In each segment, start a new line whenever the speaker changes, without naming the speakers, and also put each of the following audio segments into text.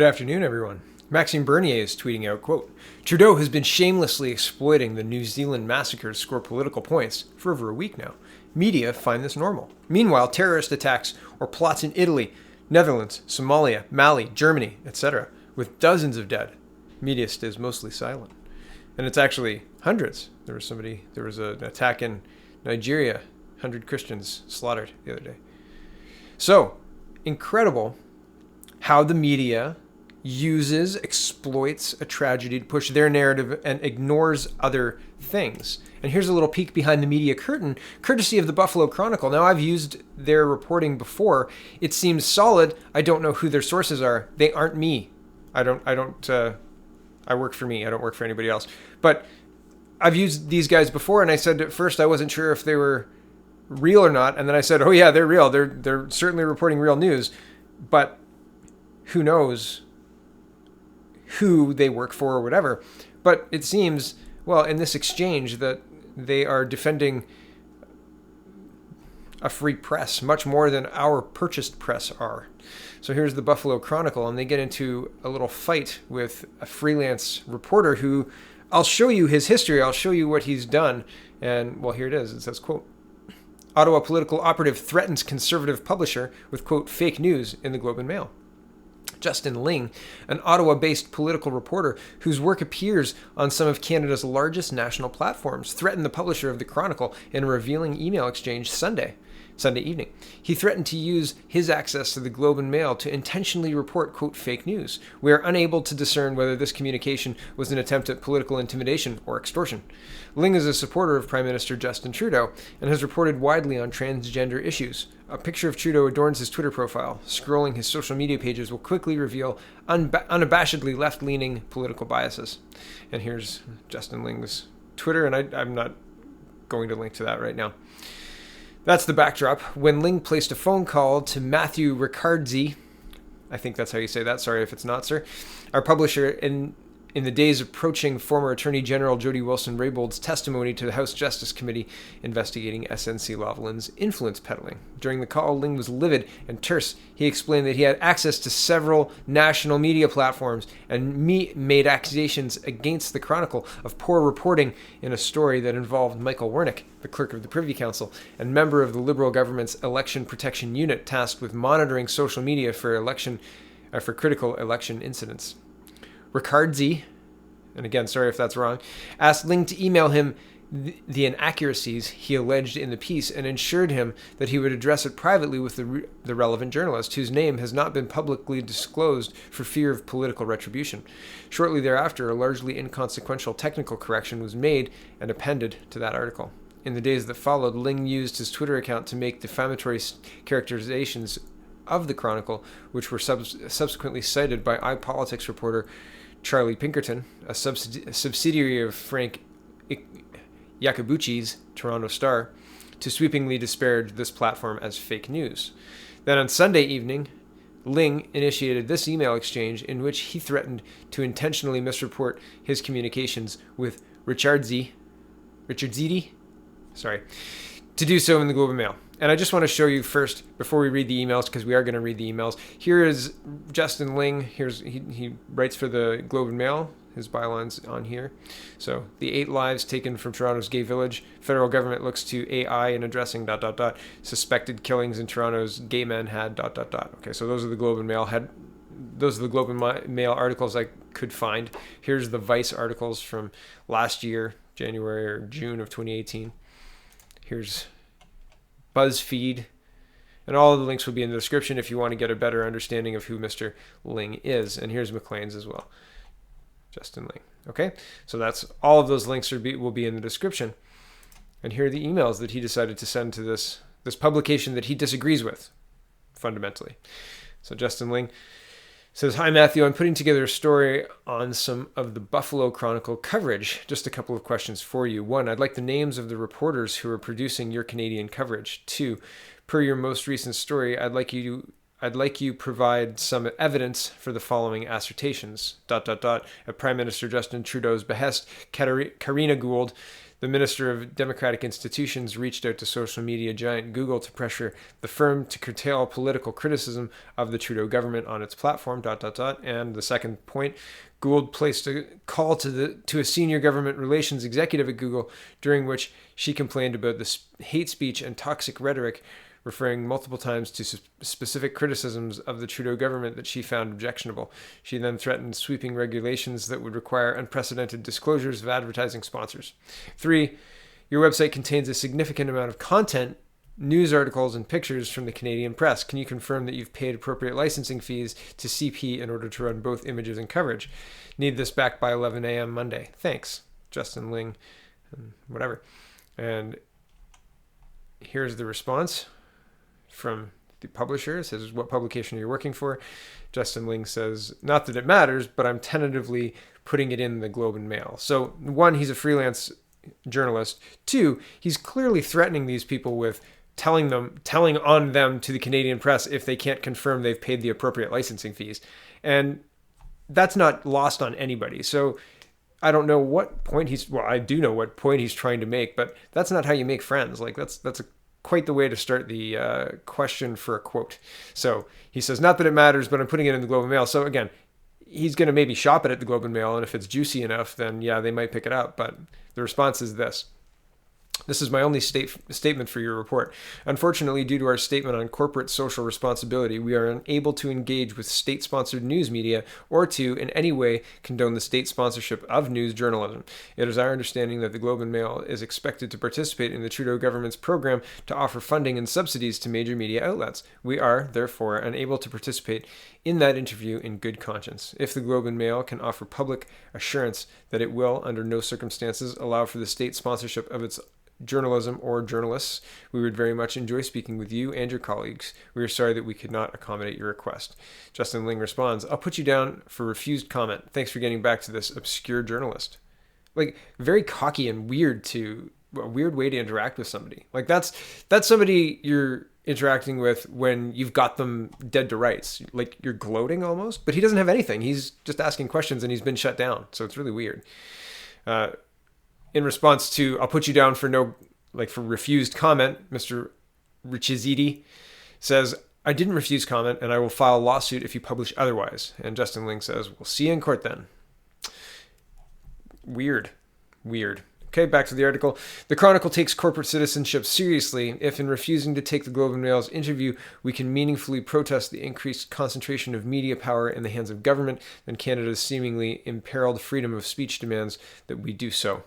Good afternoon, everyone. Maxime Bernier is tweeting out, quote, Trudeau has been shamelessly exploiting the New Zealand massacre to score political points for over a week now. Media find this normal. Meanwhile, terrorist attacks or plots in Italy, Netherlands, Somalia, Mali, Germany, etc., with dozens of dead. Media stays mostly silent. And it's actually hundreds. There was an attack in Nigeria, 100 Christians slaughtered the other day. So, incredible how the media exploits a tragedy to push their narrative and ignores other things. And here's a little peek behind the media curtain, courtesy of the Buffalo Chronicle. Now, I've used their reporting before. It seems solid. I don't know who their sources are. They aren't me. I work for me. I don't work for anybody else. But I've used these guys before, and I said at first I wasn't sure if they were real or not. And then I said, oh yeah, they're real. They're certainly reporting real news. But who knows who they work for or whatever. But it seems, well, in this exchange that they are defending a free press much more than our purchased press are. So here's the Buffalo Chronicle, and they get into a little fight with a freelance reporter who, I'll show you his history, I'll show you what he's done. And, well, here it is. It says, quote, Ottawa political operative threatens conservative publisher with, quote, fake news in the Globe and Mail. Justin Ling, an Ottawa-based political reporter whose work appears on some of Canada's largest national platforms, threatened the publisher of the Chronicle in a revealing email exchange Sunday evening. He threatened to use his access to the Globe and Mail to intentionally report, quote, fake news. We are unable to discern whether this communication was an attempt at political intimidation or extortion. Ling is a supporter of Prime Minister Justin Trudeau and has reported widely on transgender issues. A picture of Trudeau adorns his Twitter profile. Scrolling his social media pages will quickly reveal unabashedly left-leaning political biases. And here's Justin Ling's Twitter, and I'm not going to link to that right now. That's the backdrop. When Ling placed a phone call to Matthew Ricardzi, I think that's how you say that, sorry if it's not, sir, our publisher, in the days approaching former Attorney General Jody Wilson-Raybould's testimony to the House Justice Committee investigating SNC-Lavalin's influence peddling. During the call, Ling was livid and terse. He explained that he had access to several national media platforms and made accusations against the Chronicle of poor reporting in a story that involved Michael Wernick, the clerk of the Privy Council, and member of the Liberal government's Election Protection Unit tasked with monitoring social media for critical election incidents. Ricardzi, and again, sorry if that's wrong, asked Ling to email him the inaccuracies he alleged in the piece and assured him that he would address it privately with the relevant journalist, whose name has not been publicly disclosed for fear of political retribution. Shortly thereafter, a largely inconsequential technical correction was made and appended to that article. In the days that followed, Ling used his Twitter account to make defamatory characterizations of the Chronicle, which were subsequently cited by iPolitics reporter Charlie Pinkerton, a subsidiary of Frank Iacobucci's Toronto Star, to sweepingly disparage this platform as fake news. Then on Sunday evening, Ling initiated this email exchange in which he threatened to intentionally misreport his communications with Richard Ziti, to do so in the Globe and Mail. And I just want to show you first, before we read the emails, because we are going to read the emails. Here is Justin Ling. He writes for the Globe and Mail. His byline's on here. So, the 8 lives taken from Toronto's gay village. Federal government looks to AI in addressing ... Suspected killings in Toronto's gay men had ... Okay, so those are the Globe and Mail articles I could find. Here's the Vice articles from last year, January or June of 2018. Here's BuzzFeed, and all of the links will be in the description if you want to get a better understanding of who Mr. Ling is. And here's Maclean's as well, Justin Ling. Okay, so that's all of those links will be in the description. And here are the emails that he decided to send to this publication that he disagrees with, fundamentally. So Justin Ling says, Hi Matthew, I'm putting together a story on some of the Buffalo Chronicle coverage. Just a couple of questions for you. 1, I'd like the names of the reporters who are producing your Canadian coverage. 2, per your most recent story, I'd like you provide some evidence for the following assertions. ... At Prime Minister Justin Trudeau's behest, Karina Gould, The Minister of Democratic Institutions reached out to social media giant Google to pressure the firm to curtail political criticism of the Trudeau government on its platform, ... And the second point, Gould placed a call to a senior government relations executive at Google, during which she complained about the hate speech and toxic rhetoric, referring multiple times to specific criticisms of the Trudeau government that she found objectionable. She then threatened sweeping regulations that would require unprecedented disclosures of advertising sponsors. 3, your website contains a significant amount of content, news articles, and pictures from the Canadian press. Can you confirm that you've paid appropriate licensing fees to CP in order to run both images and coverage? Need this back by 11 a.m. Monday. Thanks, Justin Ling, whatever. And here's the response from the publisher. It says, what publication are you working for? Justin Ling says, not that it matters, but I'm tentatively putting it in the Globe and Mail. So 1, he's a freelance journalist. 2, he's clearly threatening these people with telling on them to the Canadian press if they can't confirm they've paid the appropriate licensing fees. And that's not lost on anybody. So I don't know what point I do know what point he's trying to make, but that's not how you make friends. Like that's quite the way to start the question for a quote. So he says, not that it matters, but I'm putting it in the Globe and Mail. So again, he's going to maybe shop it at the Globe and Mail, and if it's juicy enough, then yeah, they might pick it up. But the response is this. This is my only statement for your report. Unfortunately, due to our statement on corporate social responsibility, we are unable to engage with state-sponsored news media or to, in any way, condone the state sponsorship of news journalism. It is our understanding that the Globe and Mail is expected to participate in the Trudeau government's program to offer funding and subsidies to major media outlets. We are, therefore, unable to participate in that interview in good conscience. If the Globe and Mail can offer public assurance that it will, under no circumstances, allow for the state sponsorship of its journalism or journalists, we would very much enjoy speaking with you and your colleagues. We are sorry that we could not accommodate your request. Justin Ling responds, I'll put you down for refused comment. Thanks for getting back to this obscure journalist. Like, very cocky and a weird way to interact with somebody. Like that's somebody you're interacting with when you've got them dead to rights. Like you're gloating almost, but he doesn't have anything. He's just asking questions and he's been shut down. So it's really weird. In response to, I'll put you down for refused comment, Mr. Richizidi says, I didn't refuse comment and I will file a lawsuit if you publish otherwise. And Justin Ling says, we'll see you in court then. Weird. Okay, back to the article. The Chronicle takes corporate citizenship seriously. If in refusing to take the Globe and Mail's interview, we can meaningfully protest the increased concentration of media power in the hands of government, then Canada's seemingly imperiled freedom of speech demands that we do so.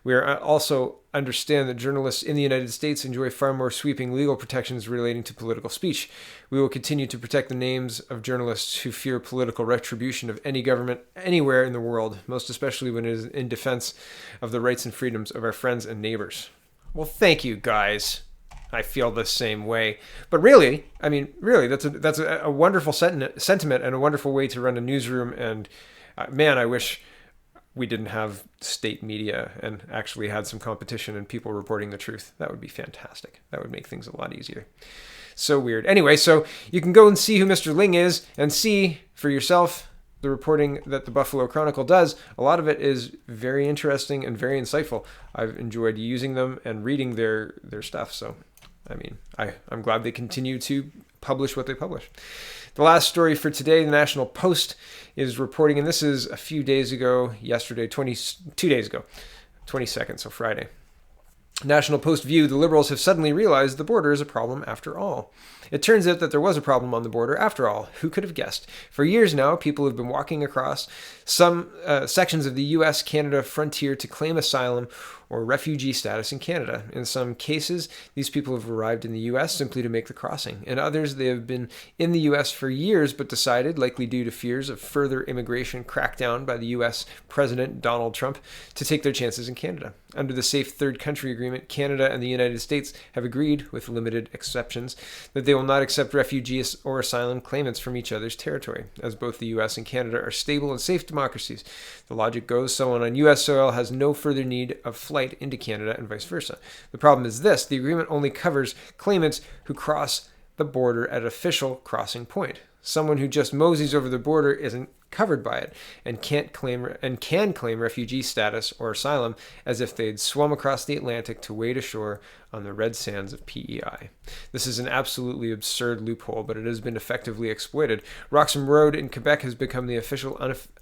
We are also understand that journalists in the United States enjoy far more sweeping legal protections relating to political speech. We will continue to protect the names of journalists who fear political retribution of any government anywhere in the world, most especially when it is in defense of the rights and freedoms of our friends and neighbors. Well, thank you, guys. I feel the same way. But really, that's a wonderful sentiment and a wonderful way to run a newsroom. And man, I wish we didn't have state media and actually had some competition and people reporting the truth. That would be fantastic. That would make things a lot easier. So weird. Anyway, so you can go and see who Mr. Ling is and see for yourself the reporting that the Buffalo Chronicle does. A lot of it is very interesting and very insightful. I've enjoyed using them and reading their stuff. So, I'm glad they continue to publish what they publish. The last story for today, the National Post is reporting, and this is a few days ago, yesterday, 2 days ago, 22nd, so Friday. National Post view, the Liberals have suddenly realized the border is a problem after all. It turns out that there was a problem on the border after all. Who could have guessed? For years now, people have been walking across some sections of the U.S.-Canada frontier to claim asylum or refugee status in Canada. In some cases, these people have arrived in the U.S. simply to make the crossing. In others, they have been in the U.S. for years but decided, likely due to fears of further immigration crackdown by the U.S. President Donald Trump, to take their chances in Canada. Under the Safe Third Country Agreement, Canada and the United States have agreed, with limited exceptions, that they will not accept refugees or asylum claimants from each other's territory. As both the U.S. and Canada are stable and safe democracies, the logic goes someone on U.S. soil has no further need of flight into Canada and vice versa. The problem is this: the agreement only covers claimants who cross the border at official crossing point. Someone who just moseys over the border isn't covered by it and can claim refugee status or asylum as if they'd swum across the Atlantic to wade ashore on the red sands of PEI. This is an absolutely absurd loophole, but it has been effectively exploited. Roxham Road in Quebec has become the official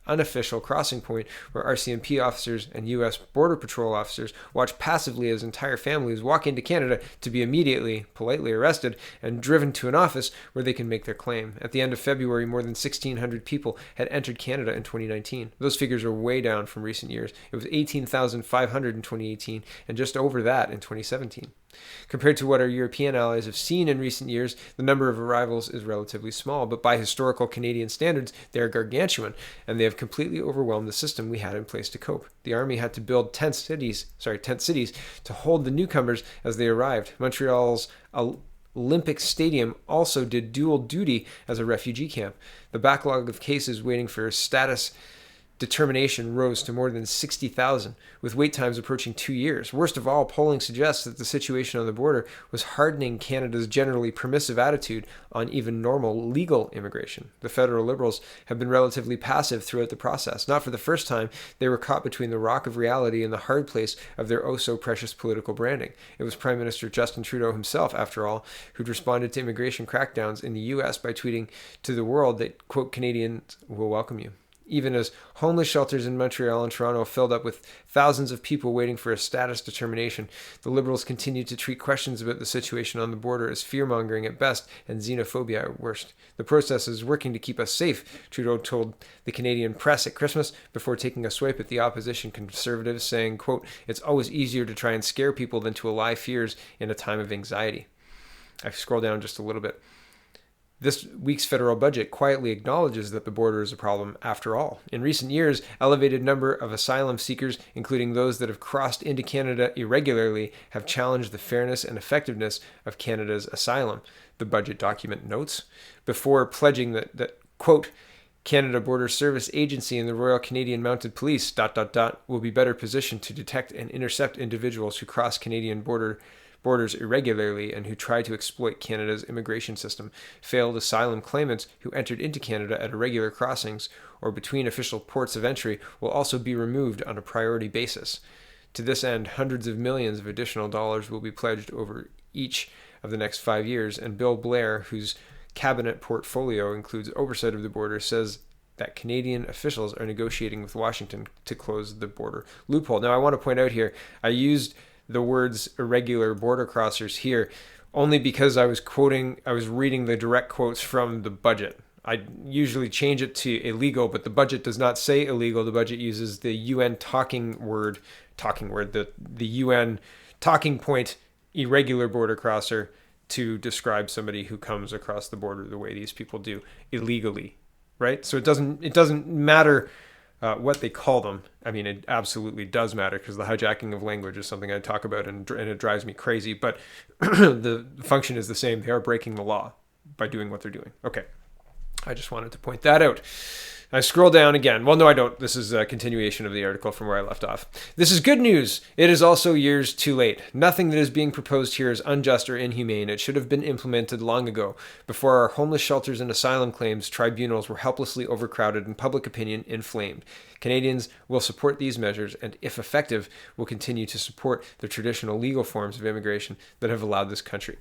unofficial crossing point where RCMP officers and U.S. Border Patrol officers watch passively as entire families walk into Canada to be immediately, politely arrested and driven to an office where they can make their claim. At the end of February, more than 1,600 people had entered Canada in 2019. Those figures are way down from recent years. It was 18,500 in 2018 and just over that in 2017. Compared to what our European allies have seen in recent years, the number of arrivals is relatively small, but by historical Canadian standards, they are gargantuan, and they have completely overwhelmed the system we had in place to cope. The army had to build tent cities to hold the newcomers as they arrived. Montreal's Olympic Stadium also did dual duty as a refugee camp. The backlog of cases waiting for status determination rose to more than 60,000, with wait times approaching 2 years. Worst of all, polling suggests that the situation on the border was hardening Canada's generally permissive attitude on even normal legal immigration. The federal Liberals have been relatively passive throughout the process. Not for the first time, they were caught between the rock of reality and the hard place of their oh-so-precious political branding. It was Prime Minister Justin Trudeau himself, after all, who'd responded to immigration crackdowns in the U.S. by tweeting to the world that, quote, Canadians will welcome you. Even as homeless shelters in Montreal and Toronto filled up with thousands of people waiting for a status determination, the Liberals continued to treat questions about the situation on the border as fear-mongering at best and xenophobia at worst. The process is working to keep us safe, Trudeau told the Canadian press at Christmas before taking a swipe at the opposition Conservatives, saying, quote, it's always easier to try and scare people than to allay fears in a time of anxiety. I scroll down just a little bit. This week's federal budget quietly acknowledges that the border is a problem after all. In recent years, elevated number of asylum seekers, including those that have crossed into Canada irregularly, have challenged the fairness and effectiveness of Canada's asylum, the budget document notes, before pledging that quote, Canada Border Service Agency and the Royal Canadian Mounted Police, will be better positioned to detect and intercept individuals who cross Canadian borders irregularly and who try to exploit Canada's immigration system. Failed asylum claimants who entered into Canada at irregular crossings or between official ports of entry will also be removed on a priority basis. To this end, hundreds of millions of additional dollars will be pledged over each of the next 5 years, and Bill Blair, whose cabinet portfolio includes oversight of the border, says that Canadian officials are negotiating with Washington to close the border loophole. Now, I want to point out here, I used the words irregular border crossers here only because I was reading the direct quotes from the budget. I usually change it to illegal, but the budget does not say illegal. The budget uses the UN talking word, the UN talking point irregular border crosser to describe somebody who comes across the border the way these people do, illegally, right? So it doesn't matter what they call them. I mean, it absolutely does matter because the hijacking of language is something I talk about and it drives me crazy. But the function is the same. They are breaking the law by doing what they're doing. Okay. I just wanted to point that out. I scroll down again. Well, no, I don't. This is a continuation of the article from where I left off. This is good news. It is also years too late. Nothing that is being proposed here is unjust or inhumane. It should have been implemented long ago, before our homeless shelters and asylum claims tribunals were helplessly overcrowded and public opinion inflamed. Canadians will support these measures and, if effective, will continue to support the traditional legal forms of immigration that have allowed this country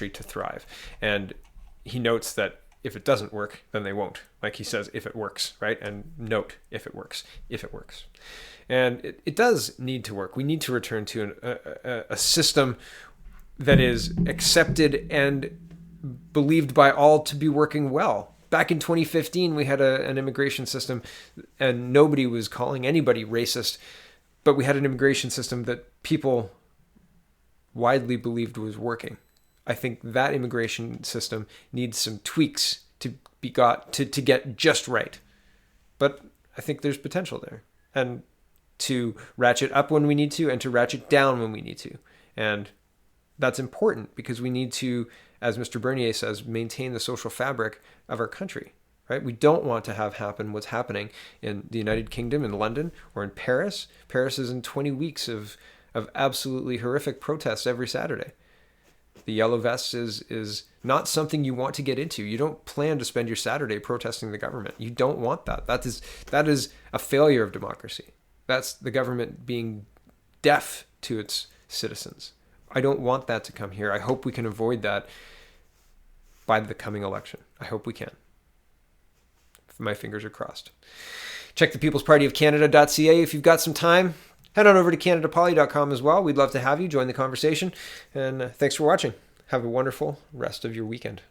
to thrive. And he notes that if it doesn't work, then they won't. Like he says, if it works, right? And note, if it works. And it does need to work. We need to return to a system that is accepted and believed by all to be working well. Back in 2015, we had an immigration system and nobody was calling anybody racist, but we had an immigration system that people widely believed was working. I think that immigration system needs some tweaks to get just right. But I think there's potential there. And to ratchet up when we need to and to ratchet down when we need to. And that's important because we need to, as Mr. Bernier says, maintain the social fabric of our country. Right? We don't want to have happen what's happening in the United Kingdom, in London, or in Paris. Paris is in 20 weeks of absolutely horrific protests every Saturday. The yellow vests is not something you want to get into. You don't plan to spend your Saturday protesting the government. You don't want that. That is a failure of democracy. That's the government being deaf to its citizens. I don't want that to come here. I hope we can avoid that by the coming election. I hope we can. My fingers are crossed. Check the peoplespartyofcanada.ca if you've got some time. Head on over to canadapoly.com as well. We'd love to have you join the conversation. And thanks for watching. Have a wonderful rest of your weekend.